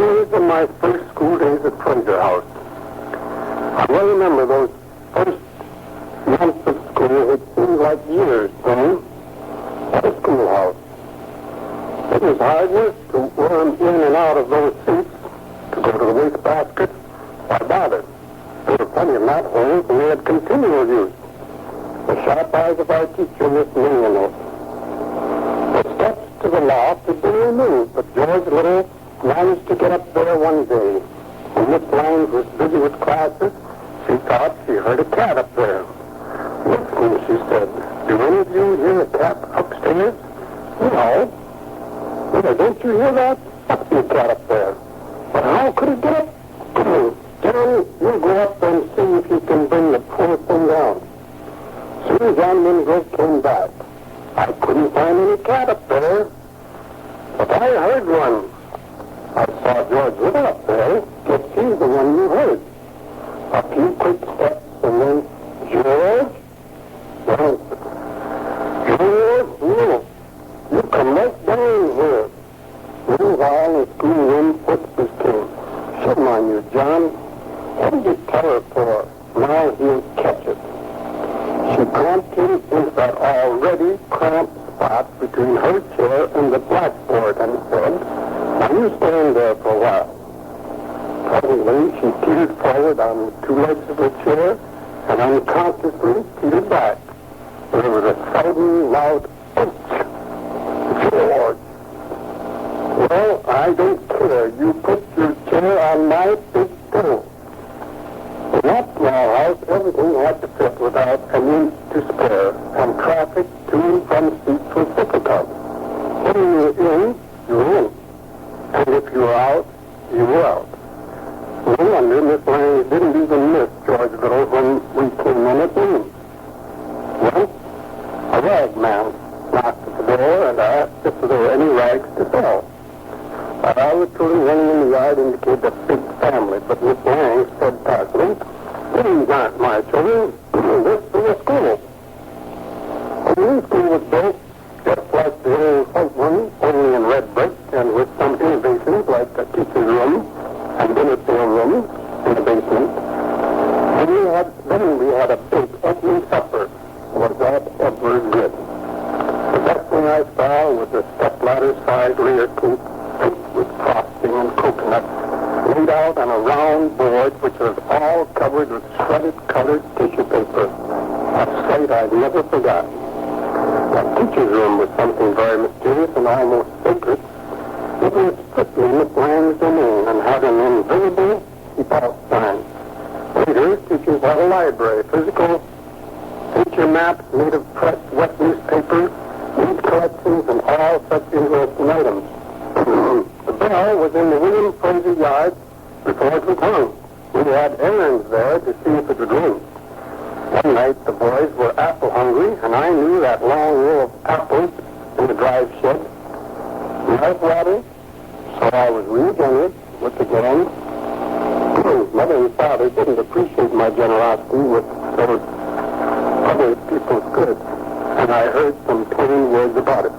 years of my first school days at Fraser House. I well remember those first months of school, which seemed like years then, at a schoolhouse. It was hard work to worm in and out of those seats, to go to the waste basket. Why bother? There were plenty of knot holes, and we had continual use. The sharp eyes of our teacher, Miss Millionaire. The steps to the loft had been removed, but George Little managed to get up there one day. When Miss Lyons was busy with classes, she thought she heard a cat up there. Listen, she said, do any of you hear a cat upstairs? No. Well, don't you hear that? Must be a cat up there. But how could it get up? John, you go up and see if you can bring the poor thing down. Soon John Mingrove came back. I couldn't find any cat up there, but I heard one. I saw George Little up there. Guess he's the one you heard. A few quick steps, and then, George? Well, George, no. You come right down here. Meanwhile, in the schoolroom, whispers came. Shame on you, John. What did you tell her for? Now he'll catch it. She clamped him into that already cramped spot between her chair and the blackboard and said, now you stand there for a while. Presently, she teetered forward on the two legs of her chair and unconsciously teetered back. There was a sudden, loud, ouch! George! Well, I don't care. You put your chair on my big toe. In that small house, everything had to fit without an inch to spare, and traffic to and from seats was difficult. When you were in, you were in. And if you were out, you were out. No wonder Miss Lang didn't even miss George Little when we came in at noon. Once, a rag man knocked at the door and asked if there were any rags to sell. All the children running in the yard indicated a big family, but Miss Lang said tartly, these aren't my children. This is a school. The new school was built just like the old white one, only in red brick and with some innovations like a teacher's room and dinner pail room in the basement. Then we had a big opening supper. Was that ever good? The best thing I saw was a stepladder side rear coop with frosting and coconut laid out on a round board which was all covered with shredded colored tissue paper. A sight I'd never forgotten. The teacher's room was something very mysterious and almost sacred. It was strictly Miss Lang's domain and had an invisible keep-out sign. Later, teachers had a library, physical teacher maps made of pressed wet newspaper, neat collections, and all such interesting items. The bell was in the William Fraser yard before it was hung. We had errands there to see if it would ring. One night the boys were apple hungry, and I knew that long row of apples in the drive shed. Mouth-watering, so I was real generous with the game. Mother and Father didn't appreciate my generosity with those other people's goods, and I heard some plain words about it.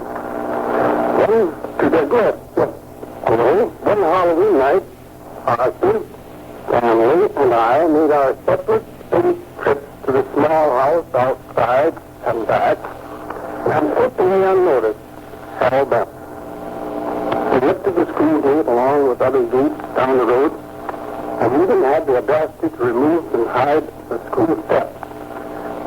Then, to digress, one Halloween night, Arthur, family, and I made our separate space trips to the small house outside and back, and openly unnoticed, hell-bent. We lifted the school gate along with other gates down the road, and even had the audacity to remove and hide the school steps.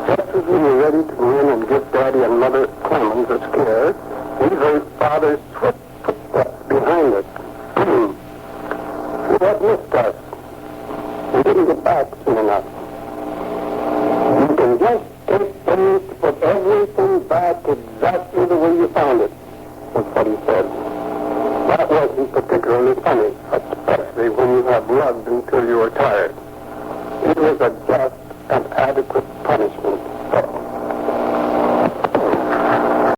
Just as we were ready to go in and give Daddy and Mother Clemens a scare, we heard Father's swift footsteps behind us. He had missed us. We didn't get back soon enough. You can just take pains to put everything back exactly the way you found it, was what he said. That wasn't particularly funny, especially when you have lugged until you were tired. It was a just and adequate punishment.